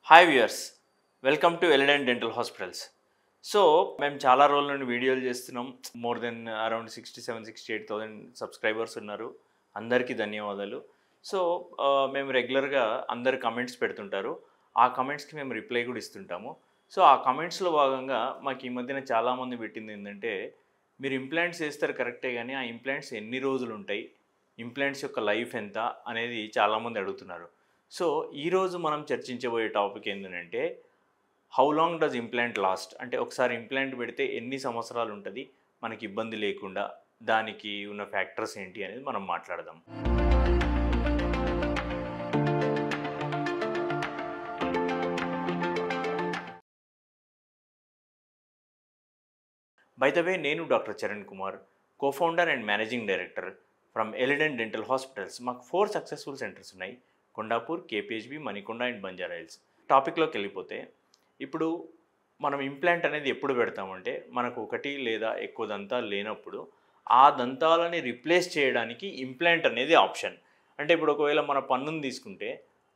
Hi viewers, welcome to Elident dental hospitals. So మేము చాలా రోజుల నుండి వీడియోలు చేస్తున్నాం. మోర్ దెన్ అరౌండ్ 67-68,000 సబ్స్క్రైబర్స్ ఉన్నారు. అందరికీ ధన్యవాదాలు. సో మేము రెగ్యులర్గా అందరు కమెంట్స్ పెడుతుంటారు. ఆ కమెంట్స్కి మేము రిప్లై కూడా ఇస్తుంటాము. సో ఆ కమెంట్స్లో భాగంగా మాకు ఈ మధ్యన చాలామంది పెట్టింది ఏంటంటే, మీరు ఇంప్లాంట్స్ వేస్తారు కరెక్టే, కానీ ఆ ఇంప్లాంట్స్ ఎన్ని రోజులు ఉంటాయి, ఇంప్లాంట్స్ యొక్క లైఫ్ ఎంత అనేది చాలామంది అడుగుతున్నారు. సో ఈరోజు మనం చర్చించబోయే టాపిక్ ఏంటంటే, how long does implant last, అంటే ఒకసారి ఇంప్లాంట్ పెడితే ఎన్ని సంవత్సరాలు ఉంటుంది మనకి ఇబ్బంది లేకుండా, దానికి ఉన్న ఫ్యాక్టర్స్ ఏంటి అనేది మనం మాట్లాడదాం. బై ద వే, నేను doctor Charan Kumar, co-founder and managing director from Elident dental hospitals. మాకు 4 సక్సెస్ఫుల్ సెంటర్స్ ఉన్నాయి: కొండాపూర్, కేపీహెచ్బి, మణికొండ అండ్ బంజారాహిల్స్. టాపిక్లోకి వెళ్ళిపోతే, ఇప్పుడు మనం ఇంప్లాంట్ అనేది ఎప్పుడు పెడతామంటే, మనకు ఒకటి లేదా ఎక్కువ దంతాలు లేనప్పుడు ఆ దంతాలని రిప్లేస్ చేయడానికి ఇంప్లాంట్ అనేది ఆప్షన్. అంటే ఇప్పుడు ఒకవేళ మన పన్నుని తీసుకుంటే,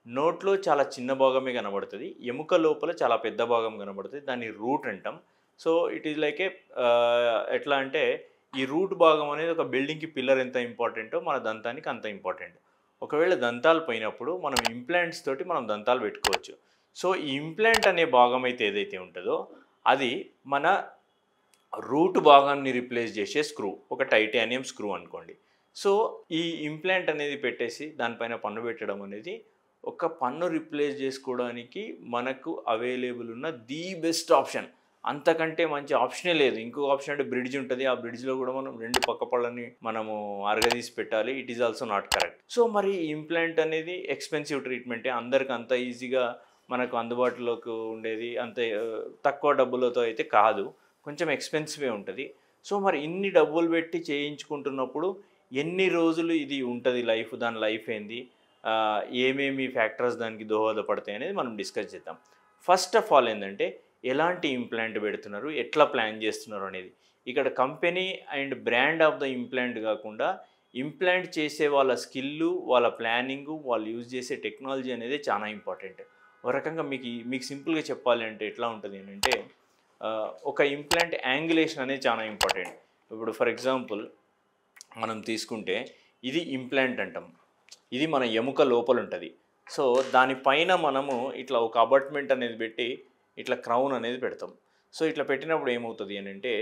నోట్లో చాలా చిన్న భాగమే కనబడుతుంది, ఎముక లోపల చాలా పెద్ద భాగం కనబడుతుంది, దాన్ని రూట్ అంటాం. సో ఇట్ ఈజ్ లైక్ ఏ ఎట్లా అంటే, ఈ రూట్ భాగం అనేది ఒక బిల్డింగ్కి పిల్లర్ ఎంత ఇంపార్టెంటో మన దంతానికి అంత ఇంపార్టెంట్. ఒకవేళ దంతాలు పోయినప్పుడు మనం ఇంప్లాంట్స్ తోటి మనం దంతాలు పెట్టుకోవచ్చు. సో ఈ ఇంప్లాంట్ అనే భాగం అయితే ఏదైతే ఉంటుందో, అది మన రూట్ భాగాన్ని రిప్లేస్ చేసే స్క్రూ, ఒక టైటానియం స్క్రూ అనుకోండి. సో ఈ ఇంప్లాంట్ అనేది పెట్టేసి దానిపైన పన్ను పెట్టడం అనేది ఒక పన్ను రిప్లేస్ చేసుకోవడానికి మనకు అవైలబుల్ ఉన్న ది బెస్ట్ ఆప్షన్. అంతకంటే మంచి ఆప్షనే లేదు. ఇంకో ఆప్షన్ అంటే బ్రిడ్జ్ ఉంటుంది. ఆ బ్రిడ్జ్లో కూడా మనం 2 పక్క పళ్ళని మనము అరగదీసి పెట్టాలి. It is also not correct. So మరి ఇంప్లాంట్ అనేది ఎక్స్పెన్సివ్ ట్రీట్మెంటే. అందరికి అంత ఈజీగా మనకు అందుబాటులోకి ఉండేది అంత తక్కువ డబ్బులతో అయితే కాదు, కొంచెం ఎక్స్పెన్సివే ఉంటుంది. సో మరి ఇన్ని డబ్బులు పెట్టి చేయించుకుంటున్నప్పుడు ఎన్ని రోజులు ఇది ఉంటుంది లైఫ్, దాని లైఫ్ ఏంది, ఏమేమి ఫ్యాక్టర్స్ దానికి దోహదపడతాయి అనేది మనం డిస్కస్ చేద్దాం. ఫస్ట్ ఆఫ్ ఆల్ ఏంటంటే, ఎలాంటి ఇంప్లాంట్ పెడుతున్నారు, ఎట్లా ప్లాన్ చేస్తున్నారు అనేది. ఇక్కడ company and brand of the implant కాకుండా, ఇంప్లాంట్ చేసే వాళ్ళ స్కిల్లు, వాళ్ళ ప్లానింగు, వాళ్ళు యూజ్ చేసే టెక్నాలజీ అనేది చాలా ఇంపార్టెంట్. ఒక రకంగా మీకు సింపుల్గా చెప్పాలి అంటే ఎట్లా ఉంటుంది అంటే, ఒక ఇంప్లాంట్ యాంగులేషన్ అనేది చాలా ఇంపార్టెంట్. ఇప్పుడు ఫర్ ఎగ్జాంపుల్ మనం తీసుకుంటే, ఇది ఇంప్లాంట్ అంటాం, ఇది మన ఎముక లోపల ఉంటుంది. సో దానిపైన మనము ఇట్లా ఒక అబాట్మెంట్ అనేది పెట్టి ఇట్లా క్రౌన్ అనేది పెడతాం. సో ఇట్లా పెట్టినప్పుడు ఏమవుతుంది అని అంటే,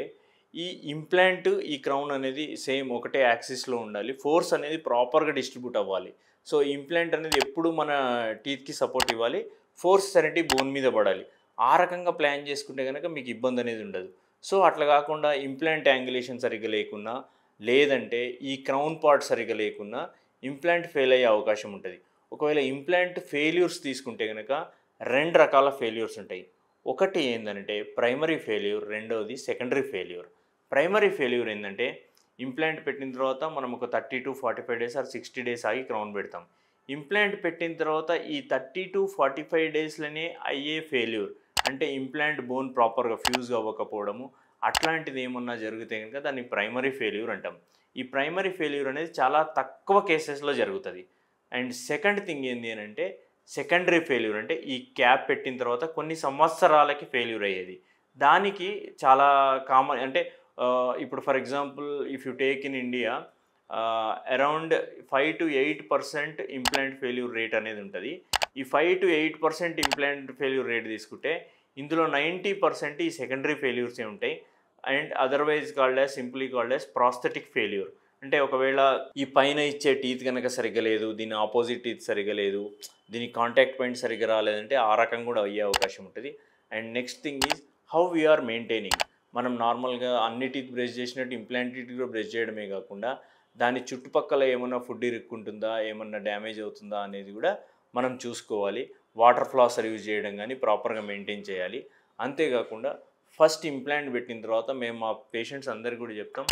ఈ ఇంప్లాంట్, ఈ క్రౌన్ అనేది సేమ్ ఒకటే యాక్సిస్లో ఉండాలి, ఫోర్స్ అనేది ప్రాపర్గా డిస్ట్రిబ్యూట్ అవ్వాలి. సో ఇంప్లాంట్ అనేది ఎప్పుడు మన టీత్కి సపోర్ట్ ఇవ్వాలి, ఫోర్స్ అనేది బోన్ మీద పడాలి. ఆ రకంగా ప్లాన్ చేసుకుంటే కనుక మీకు ఇబ్బంది అనేది ఉండదు. సో అట్లా కాకుండా ఇంప్లాంట్ యాంగులేషన్ సరిగ్గా లేకున్నా, లేదంటే ఈ క్రౌన్ పార్ట్ సరిగ్గా లేకున్నా ఇంప్లాంట్ ఫెయిల్ అయ్యే అవకాశం ఉంటుంది. ఒకవేళ ఇంప్లాంట్ ఫెయిల్యూర్స్ తీసుకుంటే కనుక 2 రకాల ఫెయిల్యూర్స్ ఉంటాయి. ఒకటి ఏంటంటే ప్రైమరీ ఫెయిల్యూర్, రెండవది సెకండరీ ఫెయిల్యూర్. ప్రైమరీ ఫెయిల్యూర్ ఏంటంటే, ఇంప్లాంట్ పెట్టిన తర్వాత మనం ఒక 30-45 డేస్ ఆర్ 60 డేస్ ఆగి క్రౌన్ పెడతాం. ఇంప్లాంట్ పెట్టిన తర్వాత ఈ 30-45 డేస్లోనే అయ్యే ఫెయిల్యూర్, అంటే ఇంప్లాంట్ బోన్ ప్రాపర్గా ఫ్యూజ్ అవ్వకపోవడము, అట్లాంటిది ఏమన్నా జరిగితే కనుక దాన్ని ప్రైమరీ ఫెయిల్యూర్ అంటాం. ఈ ప్రైమరీ ఫెయిల్యూర్ అనేది చాలా తక్కువ కేసెస్లో జరుగుతుంది. అండ్ సెకండ్ థింగ్ ఏంటి అని అంటే, సెకండరీ ఫెయిల్యూర్, అంటే ఈ క్యాప్ పెట్టిన తర్వాత కొన్ని సంవత్సరాలకి ఫెయిల్యూర్ అయ్యేది. దానికి చాలా కామన్, అంటే ఇప్పుడు for example if you take in India, around 5-8% implant failure rate అనేది ఉంటుంది. ఈ 5-8% ఇంప్లాంట్ ఫెయిల్యూర్ రేట్ తీసుకుంటే, ఇందులో 90% ఈ సెకండరీ ఫెయిల్యూర్సే ఉంటాయి. And otherwise simply called as prosthetic failure. అంటే ఒకవేళ ఈ పైన ఇచ్చే టీత్ కనుక సరిగ్గా లేదు, దీని ఆపోజిట్ టీత్ సరిగ్గా లేదు, దీని కాంటాక్ట్ పాయింట్ సరిగ్గా రాలేదంటే ఆ రకం కూడా అయ్యే అవకాశం ఉంటుంది. And next thing is how we are maintaining. మనం నార్మల్గా అన్ని టీత్ బ్రష్ చేసినట్టు ఇంప్లాంట్ టీత్ కూడా బ్రష్ చేయడమే కాకుండా, దాని చుట్టుపక్కల ఏమన్నా ఫుడ్ ఇరుక్కుంటుందా, ఏమన్నా డ్యామేజ్ అవుతుందా అనేది కూడా మనం చూసుకోవాలి. వాటర్ ఫ్లాసర్ యూజ్ చేయడం కానీ ప్రాపర్గా మెయింటైన్ చేయాలి. అంతేకాకుండా ఫస్ట్ ఇంప్లాంట్ పెట్టిన తర్వాత మేము మా పేషెంట్స్ అందరికీ కూడా చెప్తాం,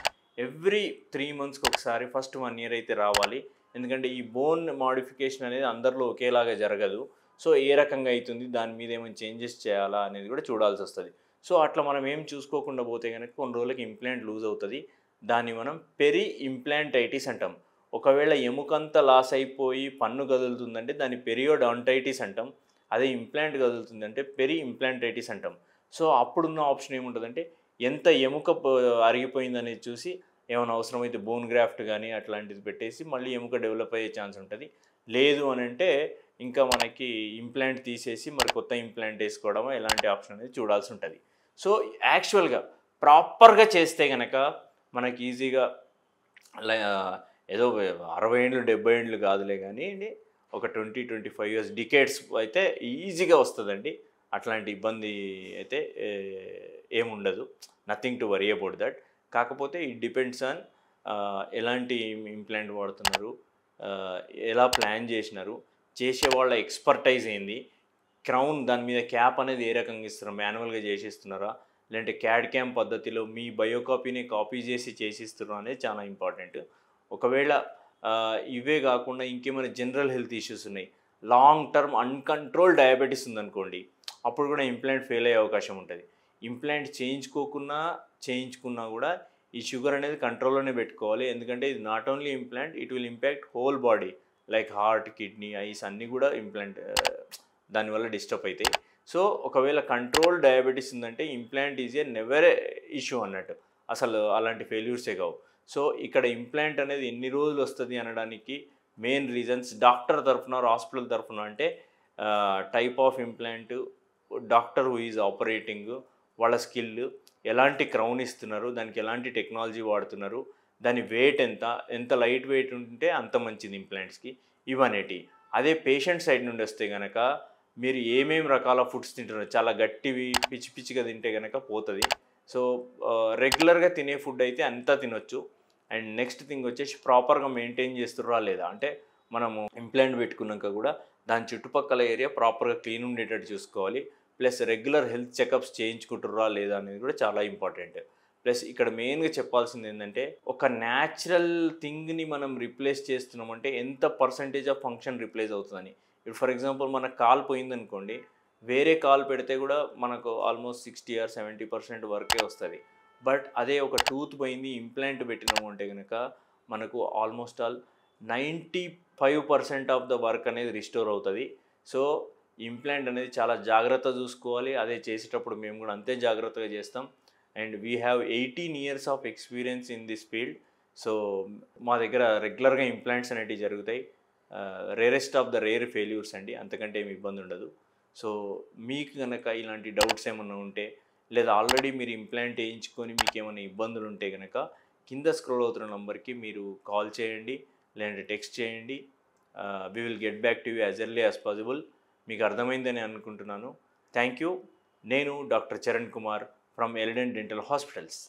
ఎవ్రీ 3 మంత్స్కి ఒకసారి ఫస్ట్ 1 ఇయర్ అయితే రావాలి. ఎందుకంటే ఈ బోన్ మాడిఫికేషన్ అనేది అందరిలో ఒకేలాగా జరగదు. సో ఏ రకంగా అవుతుంది, దాని మీద ఏమైనా చేంజెస్ చేయాలా అనేది కూడా చూడాల్సి వస్తుంది. సో అట్లా మనం ఏం చూసుకోకుండా పోతే కనుక కొన్ని రోజులకి ఇంప్లాంట్ లూజ్ అవుతుంది. దాన్ని మనం పెరి ఇంప్లాంటైటిస్ అంటాం. ఒకవేళ ఎముకంతా లాస్ అయిపోయి పన్ను కదులుతుందంటే దాన్ని పెరియోడాంటైటిస్ అంటాం. అదే ఇంప్లాంట్ కదులుతుంది అంటే పెరి ఇంప్లాంటైటిస్ అంటాం. సో అప్పుడున్న ఆప్షన్ ఏముంటుందంటే ఎంత ఎముక అరిగిపోయిందనేది చూసి ఏమైనా అవసరమైతే బోన్ గ్రాఫ్ట్ కానీ అట్లాంటిది పెట్టేసి మళ్ళీ ఎముక డెవలప్ అయ్యే ఛాన్స్ ఉంటుంది. లేదు అని అంటే ఇంకా మనకి ఇంప్లాంట్ తీసేసి మరి కొత్త ఇంప్లాంట్ వేసుకోవడమో ఎలాంటి ఆప్షన్ అనేది చూడాల్సి ఉంటుంది. సో యాక్చువల్గా ప్రాపర్గా చేస్తే కనుక మనకి ఈజీగా ఏదో 60 ఏండ్లు 70 ఏండ్లు కాదులే కానీ ఒక 20-25 ఇయర్స్ డికేడ్స్ అయితే ఈజీగా వస్తుందండి. అట్లాంటి ఇబ్బంది అయితే ఏముండదు. Nothing to worry about that. కాకపోతే ఇట్ డిపెండ్స్ ఆన్ ఎలాంటి ఇంప్లాంట్ వాడుతున్నారు, ఎలా ప్లాన్ చేసినారు, చేసే వాళ్ళ ఎక్స్పర్టైజ్ ఏంది, క్రౌన్ దాని మీద క్యాప్ అనేది ఏ రకంగా ఇస్తున్నారు, మాన్యువల్గా చేసిస్తున్నారా లేదంటే క్యాడ్ క్యామ్ పద్ధతిలో మీ బయోకాపీని కాపీ చేసి చేసిస్తున్నారా అనేది చాలా ఇంపార్టెంట్. ఒకవేళ ఇవే కాకుండా ఇంకేమైనా జనరల్ హెల్త్ ఇష్యూస్ ఉన్నాయి, లాంగ్ టర్మ్ అన్కంట్రోల్ డయాబెటీస్ ఉందనుకోండి, అప్పుడు కూడా ఇంప్లాంట్ ఫెయిల్ అయ్యే అవకాశం ఉంటుంది. ఇంప్లాంట్ చేయించుకున్నా కూడా ఈ షుగర్ అనేది కంట్రోల్లోనే పెట్టుకోవాలి. ఎందుకంటే ఇది not only implant, it will impact whole body like heart, kidney, ice అన్నీ కూడా ఇంప్లాంట్ దానివల్ల డిస్టర్బ్ అవుతాయి. సో ఒకవేళ కంట్రోల్ డయాబెటీస్ ఉందంటే implant is a never issue అన్నట్టు, అసలు అలాంటి ఫెయిల్యూర్సే కావు. సో ఇక్కడ ఇంప్లాంట్ అనేది ఎన్ని రోజులు వస్తుంది అనడానికి మెయిన్ రీజన్స్ డాక్టర్ తరఫున హాస్పిటల్ తరఫున అంటే type of implant, doctor who is operating, వాళ్ళ స్కిల్, ఎలాంటి క్రౌన్ ఇస్తున్నారు, దానికి ఎలాంటి టెక్నాలజీ వాడుతున్నారు, దాని వెయిట్ ఎంత లైట్ వెయిట్ ఉంటే అంత మంచిది ఇంప్లాంట్స్కి, ఇవనేటి. అదే పేషెంట్ సైడ్ నుండి వస్తే కనుక మీరు ఏమేమి రకాల ఫుడ్స్ తింటున్నారు, చాలా గట్టివి పిచ్చి పిచ్చిగా తింటే కనుక పోతుంది. సో రెగ్యులర్గా తినే ఫుడ్ అయితే అంతా తినొచ్చు. అండ్ నెక్స్ట్ థింగ్ వచ్చేసి ప్రాపర్గా మెయింటైన్ చేస్తుర్రా లేదా, అంటే మనము ఇంప్లాంట్ పెట్టుకున్నాక కూడా దాని చుట్టుపక్కల ఏరియా ప్రాపర్గా క్లీన్ ఉండేటట్టు చూసుకోవాలి. ప్లస్ రెగ్యులర్ హెల్త్ చెకప్స్ చేయించుకుంటుర్రా లేదా అనేది కూడా చాలా ఇంపార్టెంట్. ప్లస్ ఇక్కడ మెయిన్గా చెప్పాల్సింది ఏంటంటే ఒక న్యాచురల్ థింగ్ని మనం రిప్లేస్ చేస్తున్నామంటే ఎంత పర్సంటేజ్ ఆఫ్ ఫంక్షన్ రిప్లేస్ అవుతుందని. ఇప్పుడు ఫర్ ఎగ్జాంపుల్ మన కాల్ పోయిందనుకోండి, వేరే కాల్ పెడితే కూడా మనకు ఆల్మోస్ట్ 60 or 70% వరకే వస్తుంది. బట్ అదే ఒక టూత్ పోయింది ఇంప్లాంట్ పెట్టినాము అంటే కనుక మనకు almost all 95% of the work అనేది రిస్టోర్ అవుతుంది. సో ఇంప్లాంట్ అనేది చాలా జాగ్రత్త చూసుకోవాలి. అదే చేసేటప్పుడు మేము కూడా అంతే జాగ్రత్తగా చేస్తాం. And we have 18 years of experience in this field. So మా దగ్గర రెగ్యులర్గా ఇంప్లాంట్స్ అనేవి జరుగుతాయి. Rarest of the rare failures అండి, అంతకంటే ఏమి ఇబ్బంది ఉండదు. సో మీకు కనుక ఇలాంటి డౌట్స్ ఏమైనా ఉంటే లేదా ఆల్రెడీ మీరు ఇంప్లాంట్ వేయించుకొని మీకు ఏమైనా ఇబ్బందులు ఉంటే కనుక కింద స్క్రోల్ అవుతున్న నెంబర్కి మీరు కాల్ చేయండి లేదంటే టెక్స్ట్ చేయండి. We will get back to you as early as possible. మీకు అర్థమైందని అనుకుంటున్నాను. Thank you. నేను doctor Charan Kumar from Elident dental hospitals.